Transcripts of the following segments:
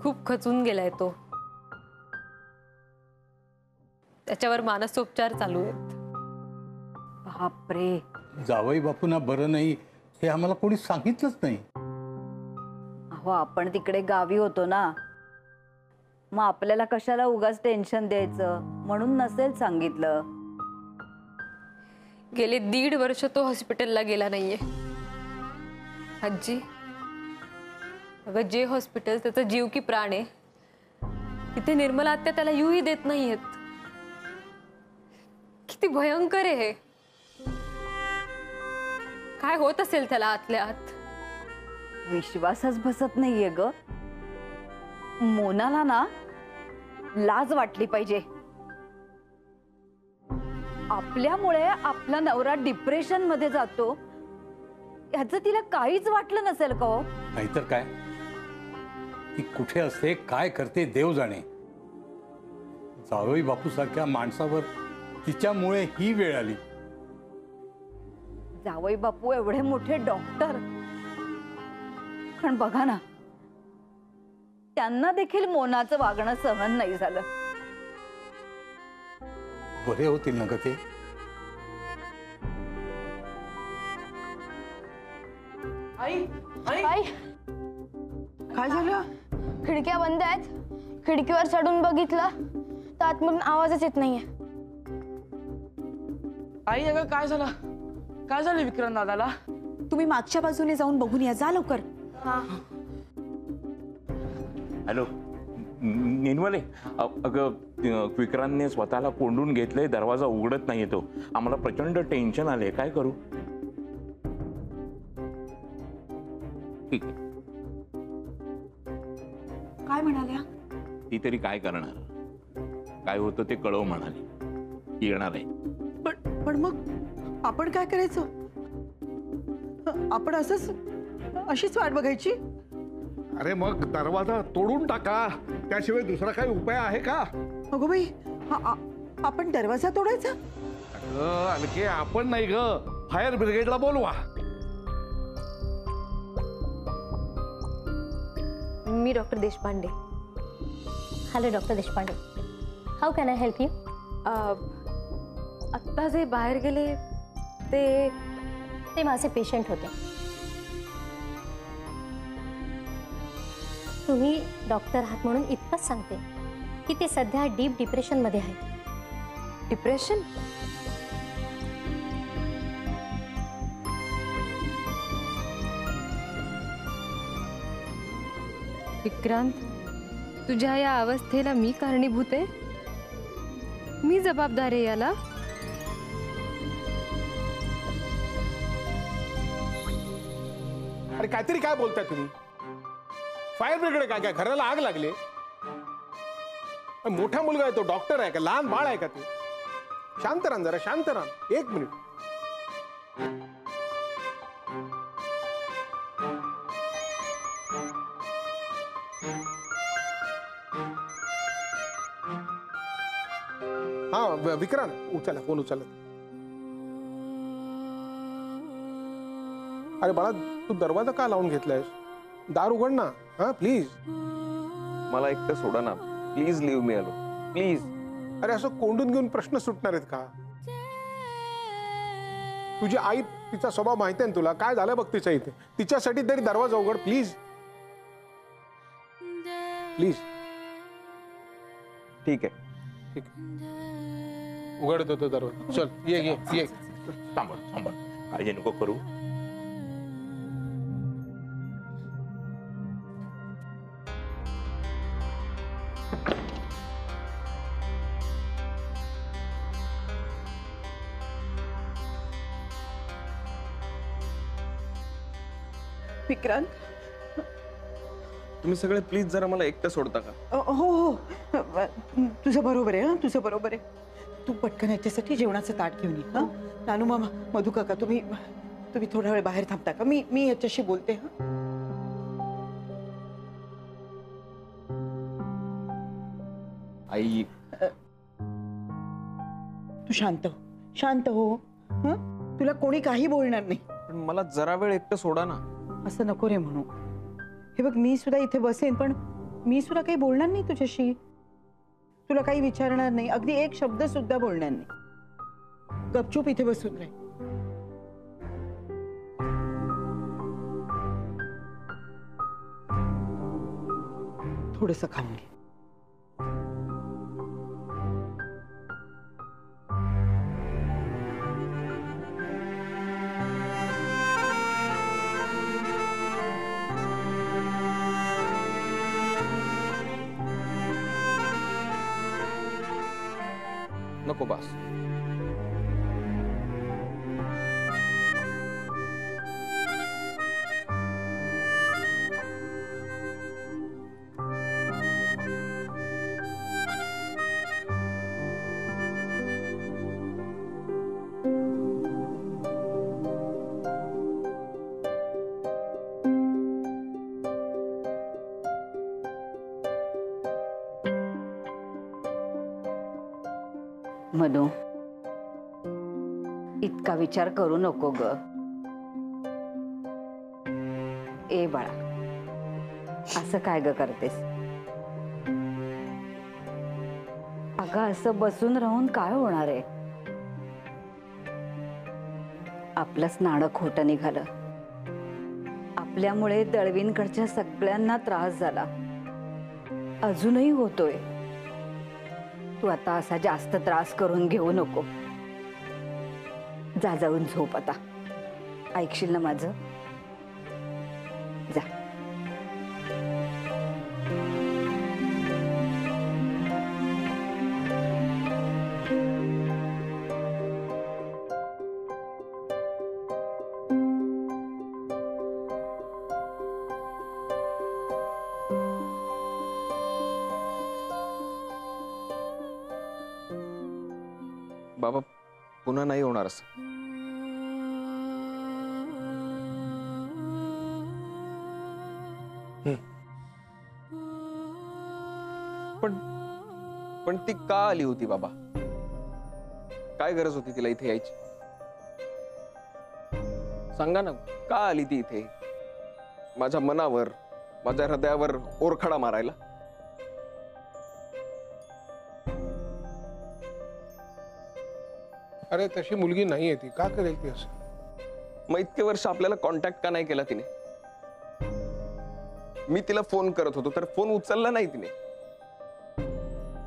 खूप खचून गेलाय तो. त्याच्यावर मानसोपचार चालू आहेत. बापरे. जावई बापूंना बरं नाही हे आम्हाला कोणी सांगितलंच नाही. अहो आपण तिकडे गावी होतो ना, मग आपल्याला कशाला उगाच टेन्शन द्यायचं म्हणून नसेल सांगितलं. गेले 1.5 वर्ष तो हॉस्पिटलला गेला नाहीये. आजी, अगं जे हॉस्पिटल त्याचा जीव की प्राण आहे, तिथे निर्मला आत्या त्याला येऊही देत नाहीयेत. किती भयंकर आहे हे. काय होत असेल त्याला आतल्या आत. विश्वासच बसत नाहीये ग. मोनाला ना लाज वाटली पाहिजे. आपल्यामुळे आपला नवरा डिप्रेशन मध्ये जातो याचं तिला काहीच वाटलं नसेल का हो? नाहीतर काय. ती कुठे असते, काय करते देव जाणे. जावई बापू सारख्या माणसावर तिच्यामुळे ही वेळ आली. जावई बापू एवढे मोठे डॉक्टर, पण बघा ना त्यांना देखील मोनाचं वागणं सहन नाही झालं. बरे होतील ना ग ते. आई आई आई काय झालं? खिडक्या बंद आहेत. खिडकीवर चढून बघितलं तर आतमधून आवाजच येत नाहीये. आई अगं काय झालं? काय झालं विक्रांत दादाला? तुम्ही मागच्या बाजूने जाऊन बघून या, जा लवकर. हॅलो निनवले, अगं विक्रांतने स्वतःला कोंडून घेतलंय, दरवाजा उघडत नाहीये तो. आम्हाला प्रचंड टेन्शन आले, काय करू? ठीक आहे. काय म्हणाल्या? ती तरी काय करणार, काय होतं ते कळव म्हणाली. येणार आहे. पण मग आपण काय करायचं? आपण अशीच वाट बघायची? अरे मग दरवाजा तोडून टाका, त्याशिवाय दुसरा काही उपाय आहे का? अगो बाई, आपण दरवाजा तोडायचा? अलके आपण नाही ग, फायर ब्रिगेडला बोलवा. मी doctor Deshpande. Hello doctor Deshpande, how can I help you? आत्ता जे बाहेर गेले ते माझे पेशंट होते. तुम्ही डॉक्टर आहात म्हणून इतकंच सांगते की ते सध्या डीप डिप्रेशन मध्ये आहेत. डिप्रेशन? विक्रांत, तुझ्या या अवस्थेला मी कारणीभूत आहे? मी जबाबदार आहे याला? अरे काहीतरी काय बोलताय तुम्ही? फायर ब्रिगेड काय काय घराला आग लागली? मोठा मुलगा आहे तो, डॉक्टर आहे का लहान बाळ आहे का ते? शांत राहा जरा, शांत राहा. 1 मिनिट. हा विक्रांत, उचला फोन, उचला. अरे बाळा, तू दरवाजा का लावून घेतलायस? दार उघड ना. हा प्लीज. मला एकटं सोडा ना प्लीज. लिव्ह मी आलो प्लीज. अरे असं कोंडून घेऊन प्रश्न सुटणार आहेत का? तुझी आई, तिचा स्वभाव माहिती आहे ना तुला. काय झालं बघ तिच्या इथे. तिच्यासाठी तरी दरवाजा उघड प्लीज. प्लीज. ठीक आहे. ठीक. उघड तो दरवाजा. चल ये ये ये. थांबा थांबा, काळजी नको करू. विक्रांत, तुम्ही सगळे प्लीज जरा मला एकटं सोडता का? हो हो, तुझं बरोबर आहे. तुझं बरोबर आहे. तू पटकन याच्यासाठी जेवणाचं ताट घेऊन ये. हा नानू मामा, मधू काका, तुम्ही थोडा वेळ बाहेर थांबता का? मी याच्याशी बोलते. हा आई, तू शांत हो, शांत हो. तुला कोणी काही बोलणार नाही. पण मला जरा वेळ एकटं सोडा ना. असं नको रे म्हणू. हे बघ, मी सुद्धा इथे बसेन, पण मी सुद्धा काही बोलणार नाही तुझ्याशी, तुला काही विचारणार नाही, अगदी एक शब्द सुद्धा बोलणार नाही. गपचूप इथे बसून राह. थोडंसं खाऊन घे. नको बास. मधू, इतका विचार करू नको ग. ए बाळा, असं काय ग करतेस? अगं असं बसून राहून काय होणार आहे? आपलंच नाणं खोटं निघालं. आपल्यामुळे दळवींकडच्या सगळ्यांना त्रास झाला, अजूनही होतोय. तू आता असा जास्त त्रास करून घेऊ नको. जा, जाऊन झोप आता. ऐकशील ना माझं? जा. बाबा, पुन्हा नाही होणार असं. पण ती का आली होती बाबा? काय गरज होती तिला इथे यायची? सांगा ना, का आली ती इथे? माझ्या मनावर, माझ्या हृदयावर ओरखडा मारायला? अरे तशी मुलगी नाहीये ती, का करेल ती असं? मग इतके वर्ष आपल्याला कॉन्टॅक्ट का नाही केला तिने? मी तिला फोन करत होतो तर फोन उचलला नाही तिने.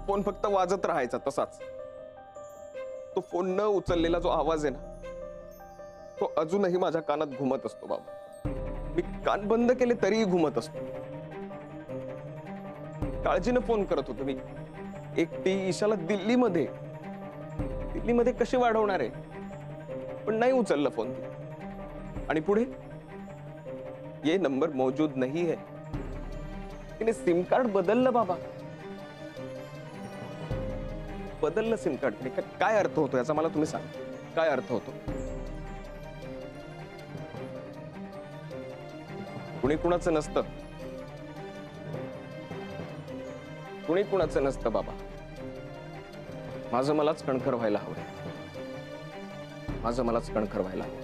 फोन फक्त वाजत राहायचा तसाच. तो फोन न उचललेला जो आवाज आहे ना, तो अजूनही माझ्या कानात घुमत असतो बाबा. मी कान बंद केले तरीही घुमत असतो. काळजीनं फोन करत होतो मी. एकटी ईशाला दिल्लीमध्ये कशी वाढवणार आहे? पण नाही उचलला फोन. आणि पुढे ये नंबर मौजूद नहीं है. तिने सिम कार्ड बदललं बाबा. बदललं सिम कार्ड तिने. काय अर्थ होतो याचा मला तुम्ही सांगा. काय अर्थ होतो? कुणी कुणाचं नसतं. कुणी कुणाचं नसतं बाबा. माझं मलाच कणखर व्हायला हवं. माझं मलाच कणखर व्हायला हवं.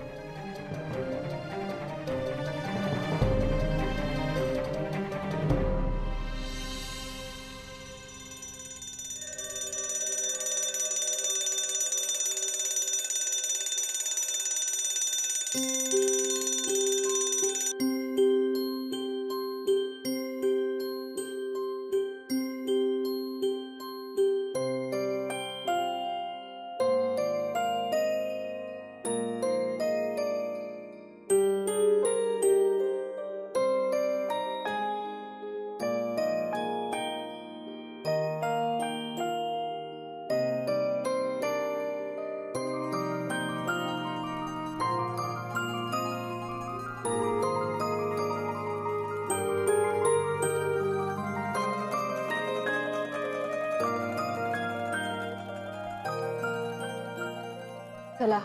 चला,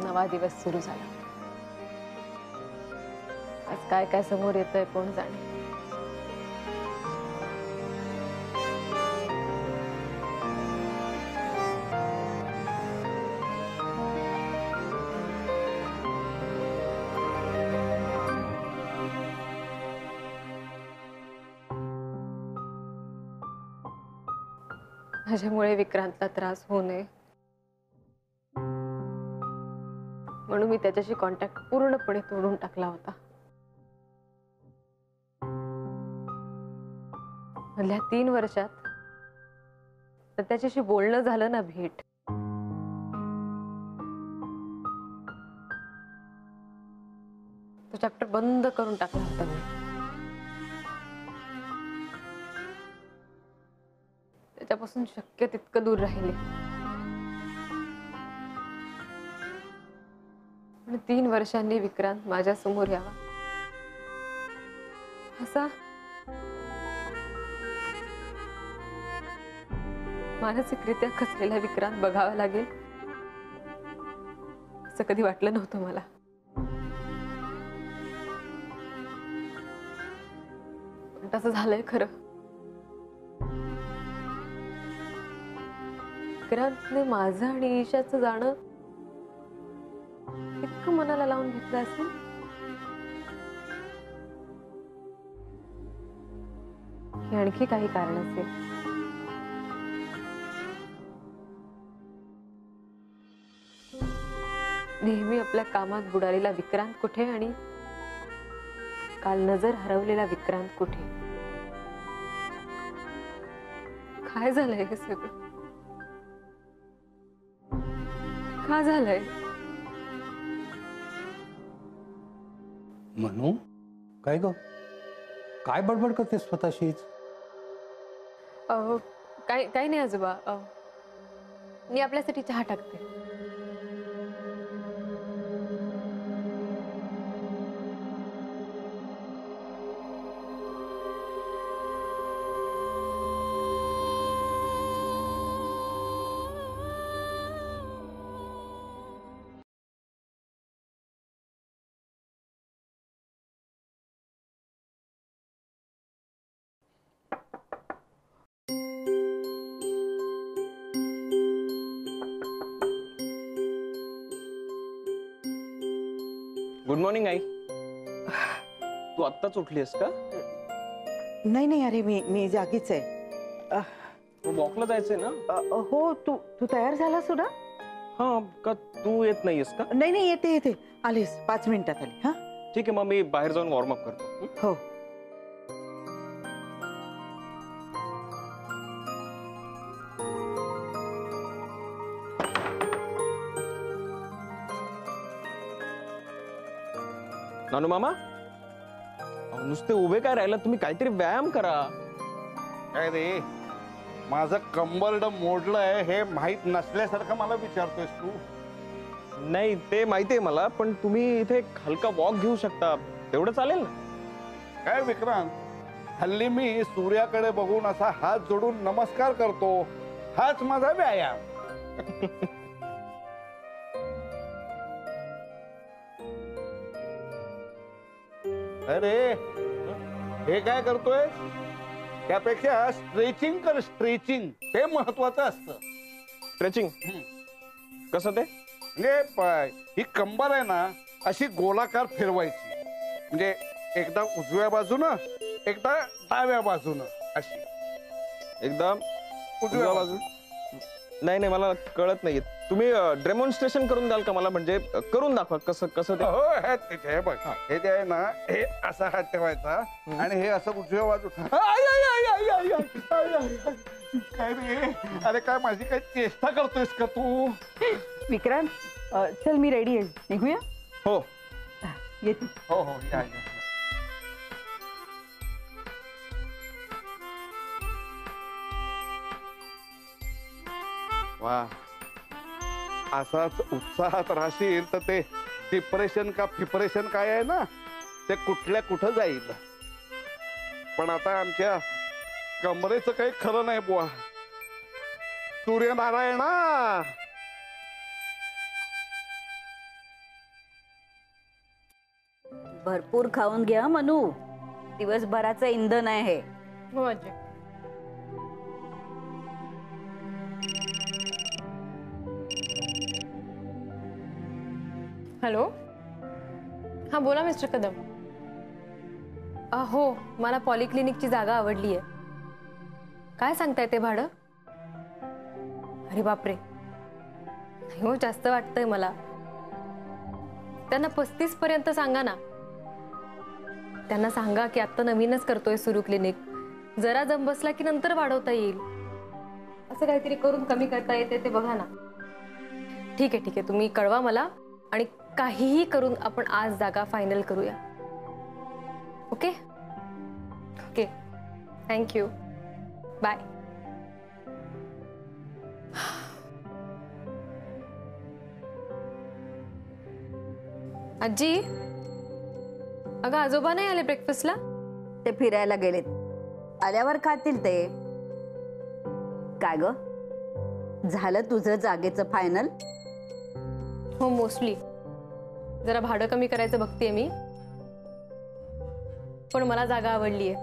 नवा दिवस सुरू झाला. आज काय काय समोर येतंय कोण जाणे. माझ्यामुळे विक्रांतला त्रास होऊ नये म्हणून मी त्याच्याशी कॉन्टॅक्ट पूर्णपणे तोडून टाकला होता. मधल्या 3 वर्षात तर त्याच्याशी बोलणं झालं ना, भेट. तो चॅप्टर बंद करून टाकला होता मी. त्याच्यापासून शक्य तितकं दूर राहिले. पण 3 वर्षांनी विक्रांत माझ्या समोर यावा असा मानसिकरित्या खचलेला विक्रांत बघावा लागेल असं कधी वाटलं नव्हतं मला. पण तसं झालंय खरं. विक्रांतने माझं आणि ईशाचं जाणं इतकं मनाला लावून घेतलं असेल की आणखी काही कारण असेल. नेहमी आपल्या कामात बुडालेला विक्रांत कुठे आणि काल नजर हरवलेला विक्रांत कुठे? काय झालंय हे सगळं? का झालंय? मनू, काय ग? काय बडबड करते स्वतःशीच? काही नाही आजोबा. मी आपल्यासाठी चहा टाकते. Good morning I. तू आत्ताच उठलीस का? नाही अरे मी जागीच आहे. वॉकला जायचंय ना? हो. तू तयार झाला सुद्धा? हा का, तू येत नाहीयेस का? नाही येते आलीस 5 मिनिटात आली. हा ठीक आहे, मग मी बाहेर जाऊन वॉर्मअप करतो. हो. नानू मामा, नुसते उभे काय राहिला? तुम्ही काहीतरी व्यायाम करा. काय रे, माझं कंबरड मोडलंय हे माहित नसल्यासारखं मला विचारतोयस तू? नाही, ते माहितीये मला, पण तुम्ही इथे हलका वॉक घेऊ शकता, तेवढं चालेल ना? काय विक्रांत, हल्ली मी सूर्याकडे बघून असा हात जोडून नमस्कार करतो, हाच माझा व्यायाम. अरे हे काय करतोय? त्यापेक्षा स्ट्रेचिंग कर. स्ट्रेचिंग ते महत्वाचं असतं. स्ट्रेचिंग कसं? ते म्हणजे ही कंबर आहे ना, अशी गोलाकार फिरवायची. म्हणजे एकदा उजव्या बाजूनं, एकदा डाव्या बाजूनं, अशी. एकदम उजव्या बाजू. नाही, मला कळत नाहीये. तुम्ही डेमॉन्स्ट्रेशन करून द्याल का मला? म्हणजे करून दाखवा कसं ते. हो, हे बघ, हे जे आहे ना, हे असा हात ठेवायचा आणि हे असं उजव्या बाजू. काय रे, अरे काय माझी काय चेष्टा करतोयस का तू? विक्रांत, चल मी रेडी आहे, निघूया. हो येते. हो, या. वा, असाच उत्साहात राहशील तर ते डिप्रेशन का फिप्रेशन काय आहे ना, ते कुठं जाईल. पण आता आमच्या कमरेचं काही खरं नाही बुवा. सूर्यनारायणा, भरपूर खाऊन घ्या मनू, दिवसभराचं इंधन आहे हे. हो आजी. हॅलो. हा बोला मिस्टर कदम. हो, मला पॉलिक्लिनिकची जागा आवडली आहे. काय सांगताय ते भाडं? अरे बापरे, नाही हो, जास्त वाटतंय मला. त्यांना 35 पर्यंत सांगा ना. त्यांना सांगा की आता नवीनच करतोय सुरू क्लिनिक, जरा जम बसला की नंतर वाढवता येईल. असं काहीतरी करून कमी करता येते ते बघा ना. ठीक आहे, तुम्ही कळवा मला आणि काहीही करून आपण आज जागा फायनल करूया. Okay okay, thank you, bye. आजी, अगं आजोबा नाही आले ब्रेकफास्टला? ते फिरायला गेलेत, आल्यावर खातील ते. काय ग, झालं तुझं जागेचं फायनल? हो, मोस्टली. जरा भाडं कमी करायचं बघतेय मी, पण मला जागा आवडलीये.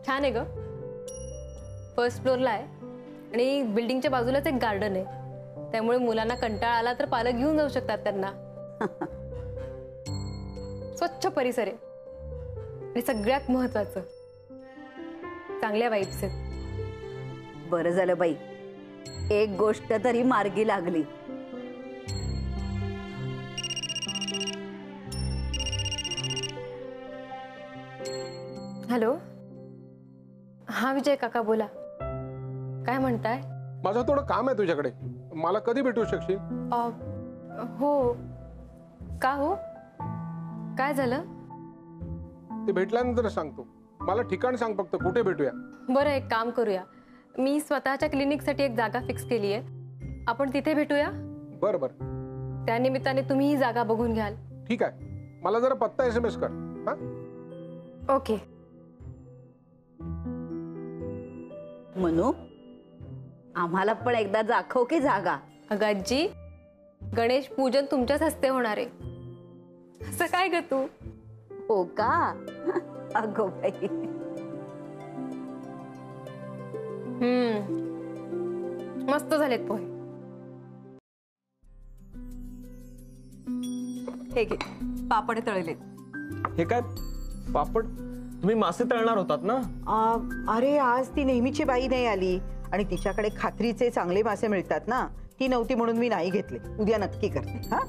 छान आहे ग, फर्स्ट फ्लोअरला आहे आणि बिल्डिंगच्या बाजूलाच एक गार्डन आहे, त्यामुळे मुलांना कंटाळा आला तर पालक घेऊन जाऊ शकतात त्यांना. स्वच्छ परिसर आहे आणि सगळ्यात महत्वाचं चांगल्या वाईब्स आहेत. बरं झालं बाई, एक गोष्ट तरी मार्गी लागली. हॅलो, हा विजय काका बोला. काय म्हणताय? माझं थोडं काम आहे तुझ्याकडे, मला कधी भेटू शकशील? हो. का हो, काय झालं? ते भेटल्यानंतर सांगतो. मला ठिकाण सांग फक्त, कुठे भेटूया? बरं, एक काम करूया, मी स्वतःच्या क्लिनिकसाठी एक जागा फिक्स केली आहे, आपण तिथे भेटूया. बरं बरं, त्या निमित्ताने तुम्ही ही जागा बघून घ्याल. ठीक आहे, मला जरा पत्ता SMS कर. हा, ओके. मनू, आम्हाला पण एकदा दाखव की जागा. अगं आजी, गणेश पूजन तुमच्याच हस्ते होणार आहे. असं काय ग तू? हो का? अगो बाई. मस्त झालेत पोहे. हे घे, पापड तळलेत. हे काय पापड? तुम्ही मासे तळणार होतात ना? अरे आज ती नेहमीची बाई नाही आली आणि तिच्याकडे खात्रीचे चांगले मासे मिळतात ना, ती नव्हती म्हणून मी नाही घेतले. उद्या नक्की करते. हा,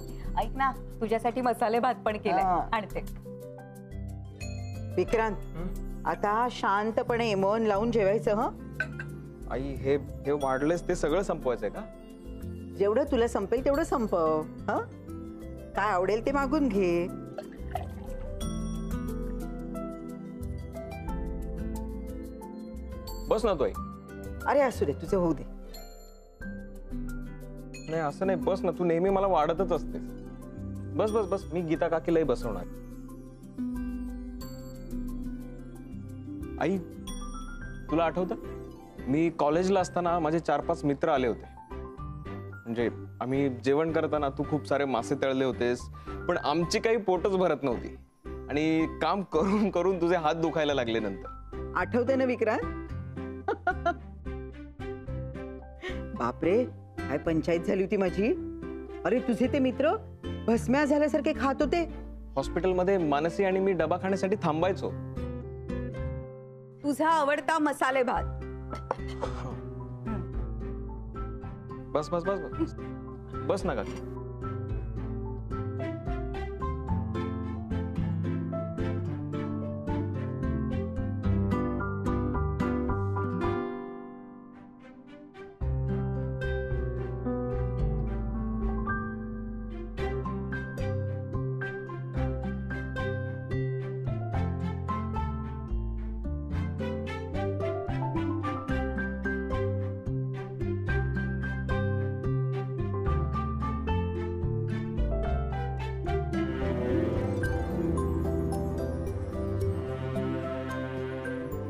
ऐक ना, तुझ्यासाठी मसाले भात पण केलाय, आणते. विक्रांत, आता शांतपणे मन लावून जेवायचं. हं, आई, हे वाढलेच ते सगळं संपवायचंय का? जेवढं तुला संपेल तेवढं संपव. हं, काय आवडेल ते मागून घे. बस ना तू आई. अरे असू दे, तुझं होऊ दे. नाही असं नाही, बस ना, तू नेहमी मला वाढतच असतेस. बस बस बस, मी गीता काकीलाही बसवणार. आई, तुला आठवतं मी कॉलेजला असताना माझे 4-5 मित्र आले होते. म्हणजे आम्ही जेवण करताना तू खूप सारे मासे तळले होतेस, पण आमची काही पोटच भरत नव्हती आणि काम करून करून तुझे हात दुखायला लागले नंतर. आठवते ना विक्रांत? बापरे, काय पंचायत झाली होती माझी. अरे तुझे ते मित्र भस्म्या झाल्यासारखे खात होते. हॉस्पिटलमध्ये मानसी आणि मी डबा खाण्यासाठी थांबायचो. तुझा आवडता मसाले भात. बस बस बस बस बस ना काकी.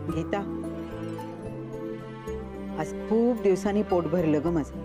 गीता, आज खूप दिवसांनी पोट भरलं ग माझं.